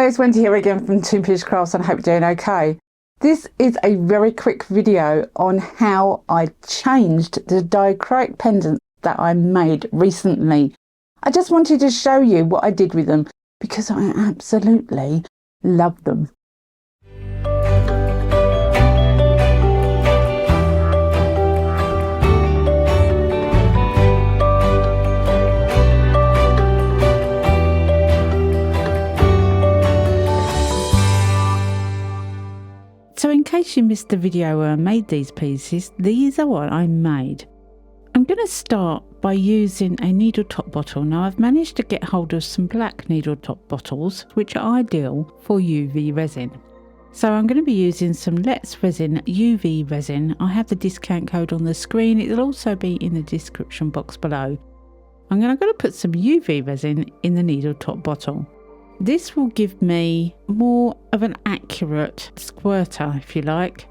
Hello, it's Wendy here again from Toonpish Crafts, and I hope you're doing okay. This is a very quick video on how I changed the dichroic pendants that I made recently. I just wanted to show you what I did with them because I absolutely love them. So in case you missed the video where I made these pieces, these are what I made. I'm going to start by using a needle top bottle. Now I've managed to get hold of some black needle top bottles which are ideal for UV resin. So I'm going to be using some Let's Resin UV resin. I have the discount code on the screen. It'll also be in the description box below. I'm going to put some UV resin in the needle top bottle. This will give me more of an accurate squirter, if you like,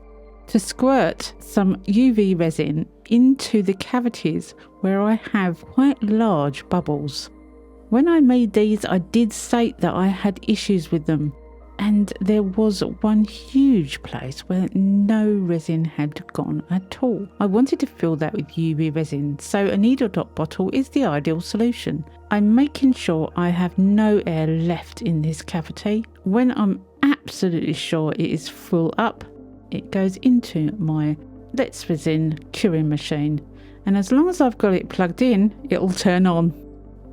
to squirt some UV resin into the cavities where I have quite large bubbles. When I made these, I did state that I had issues with them, and there was one huge place where no resin had gone at all. I wanted to fill that with UV resin, so a needle top bottle is the ideal solution. I'm making sure I have no air left in this cavity. When I'm absolutely sure it is full up, it goes into my Let's Resin curing machine, and as long as I've got it plugged in, it'll turn on.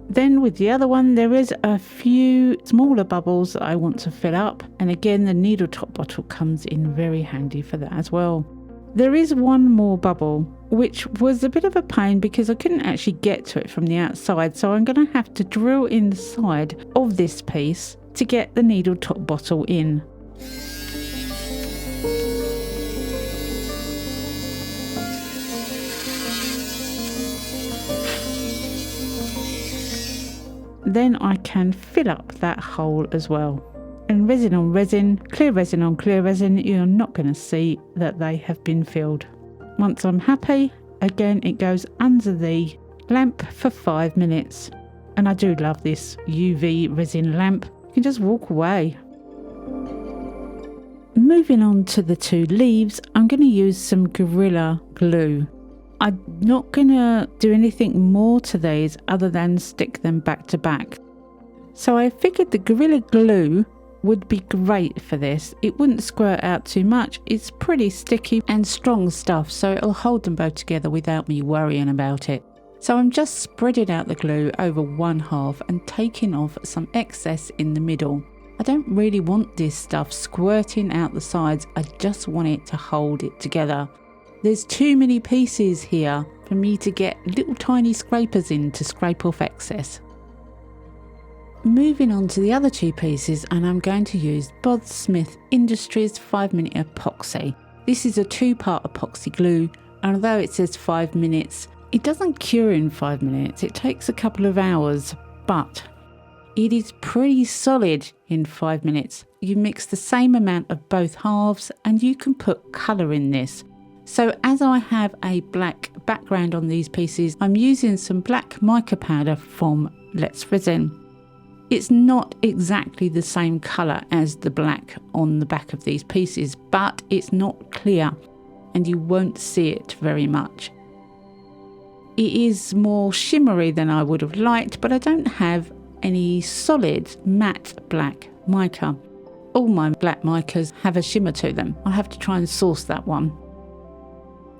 Then with the other one, there is a few smaller bubbles that I want to fill up, and again the needle top bottle comes in very handy for that as well. There is one more bubble which was a bit of a pain because I couldn't actually get to it from the outside, so I'm going to have to drill in the side of this piece to get the needle top bottle in. Then I can fill up that hole as well. And resin on resin, clear resin on clear resin, you're not going to see that they have been filled. Once I'm happy, again it goes under the lamp for 5 minutes. And I do love this UV resin lamp. You can just walk away. Moving on to the two leaves, I'm going to use some Gorilla Glue. I'm not going to do anything more to these other than stick them back to back. So I figured the Gorilla Glue would be great for this. It wouldn't squirt out too much. It's pretty sticky and strong stuff, so it'll hold them both together without me worrying about it. So I'm just spreading out the glue over one half and taking off some excess in the middle. I don't really want this stuff squirting out the sides. I just want it to hold it together. There's too many pieces here for me to get little tiny scrapers in to scrape off excess. Moving on to the other two pieces, and I'm going to use Bob Smith Industries 5-minute epoxy. This is a 2-part epoxy glue, and although it says 5 minutes, it doesn't cure in 5 minutes. It takes a couple of hours, but it is pretty solid in 5 minutes. You mix the same amount of both halves and you can put colour in this. So as I have a black background on these pieces, I'm using some black mica powder from Let's Resin. It's not exactly the same colour as the black on the back of these pieces, but it's not clear and you won't see it very much. It is more shimmery than I would have liked, but I don't have any solid matte black mica. All my black micas have a shimmer to them. I'll have to try and source that one.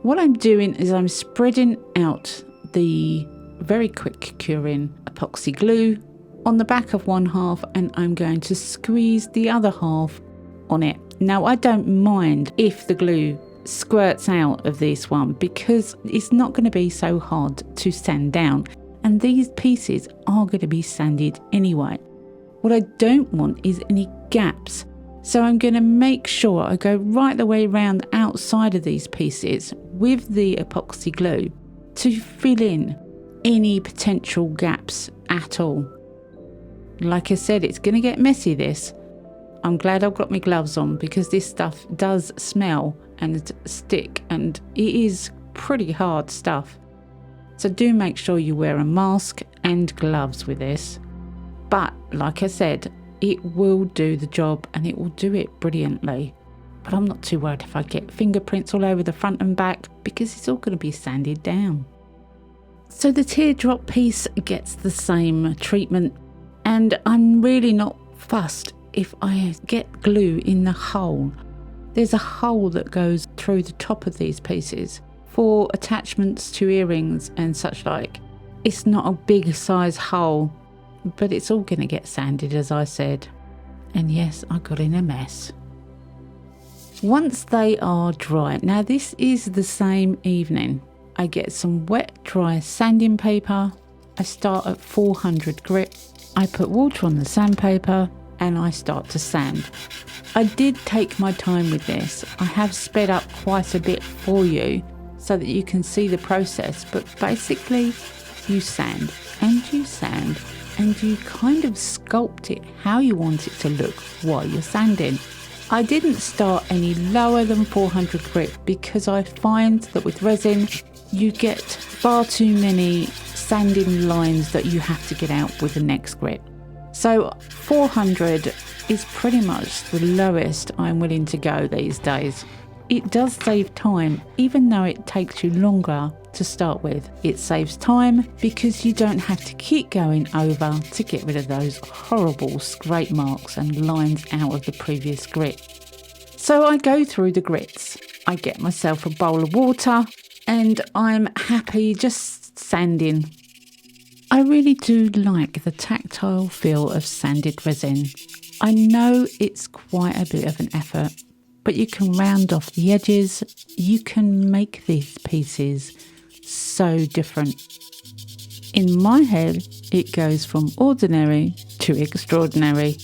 What I'm doing is I'm spreading out the very quick curing epoxy glue on the back of one half, and I'm going to squeeze the other half on it. Now I don't mind if the glue squirts out of this one because it's not going to be so hard to sand down, and these pieces are going to be sanded anyway. What I don't want is any gaps. So I'm going to make sure I go right the way around outside of these pieces with the epoxy glue to fill in any potential gaps at all. Like I said, it's going to get messy this. I'm glad I've got my gloves on because this stuff does smell and stick, and it is pretty hard stuff. So do make sure you wear a mask and gloves with this. But like I said, it will do the job and it will do it brilliantly. But I'm not too worried if I get fingerprints all over the front and back because it's all going to be sanded down. So the teardrop piece gets the same treatment, and I'm really not fussed if I get glue in the hole. There's a hole that goes through the top of these pieces for attachments to earrings and such like. It's not a big size hole, but it's all going to get sanded, as I said. And yes, I got in a mess. Once they are dry, now this is the same evening, I get some wet dry sanding paper. I start at 400 grit. I put water on the sandpaper and I start to sand. I did take my time with this. I have sped up quite a bit for you so that you can see the process, but basically you sand and you sand and you kind of sculpt it how you want it to look while you're sanding. I didn't start any lower than 400 grit because I find that with resin you get far too many sanding lines that you have to get out with the next grit. So 400 is pretty much the lowest I'm willing to go these days. It does save time, even though it takes you longer to start with. It saves time because you don't have to keep going over to get rid of those horrible scrape marks and lines out of the previous grit. So I go through the grits. I get myself a bowl of water and I'm happy just sanding. I really do like the tactile feel of sanded resin. I know it's quite a bit of an effort, but you can round off the edges. You can make these pieces so different. In my head, it goes from ordinary to extraordinary.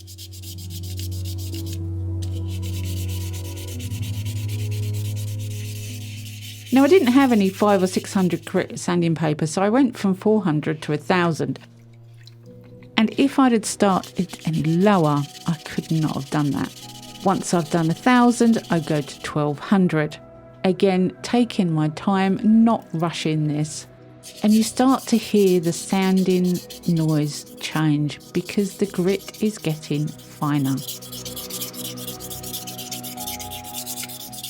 Now, I didn't have any 500 or 600 grit sanding paper, so I went from 400 to 1000. And if I'd started any lower, I could not have done that. Once I've done 1000, I go to 1200. Again, taking my time, not rushing this. And you start to hear the sanding noise change because the grit is getting finer.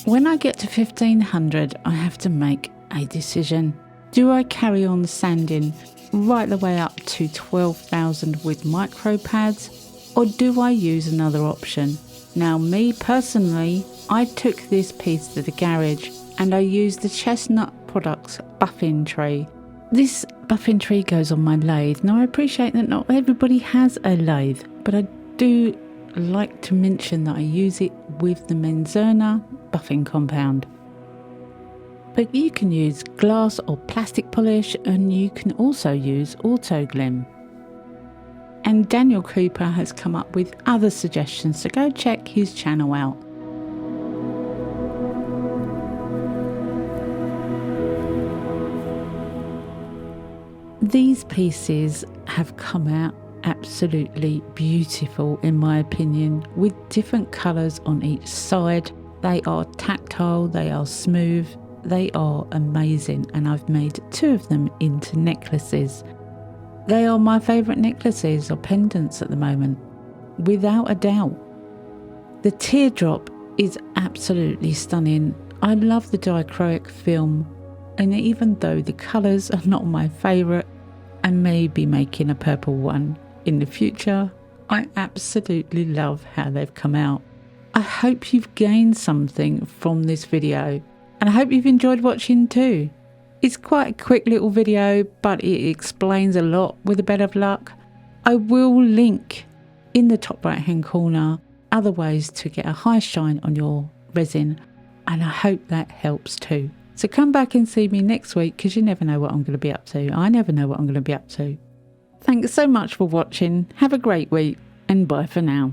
When I get to 1500, I have to make a decision. Do I carry on sanding right the way up to 12,000 with micro pads, or do I use another option? Now, me personally, I took this piece to the garage and I used the Chestnut Products buffing tray. This buffing tray goes on my lathe. Now, I appreciate that not everybody has a lathe, but I do like to mention that I use it with the Menzerner buffing compound. But you can use glass or plastic polish, and you can also use auto glue. And Daniel Cooper has come up with other suggestions, so go check his channel out. These pieces have come out absolutely beautiful in my opinion, with different colours on each side. They are tactile, they are smooth, they are amazing, and I've made 2 of them into necklaces. They are my favourite necklaces or pendants at the moment, without a doubt. The teardrop is absolutely stunning. I love the diachroic film, and even though the colours are not my favourite, I may be making a purple one in the future. I absolutely love how they've come out. I hope you've gained something from this video, and I hope you've enjoyed watching too. It's quite a quick little video, but it explains a lot with a bit of luck. I will link in the top right hand corner other ways to get a high shine on your resin, and I hope that helps too. So come back and see me next week, because you never know what I'm going to be up to. I never know what I'm going to be up to. Thanks so much for watching. Have a great week, and bye for now.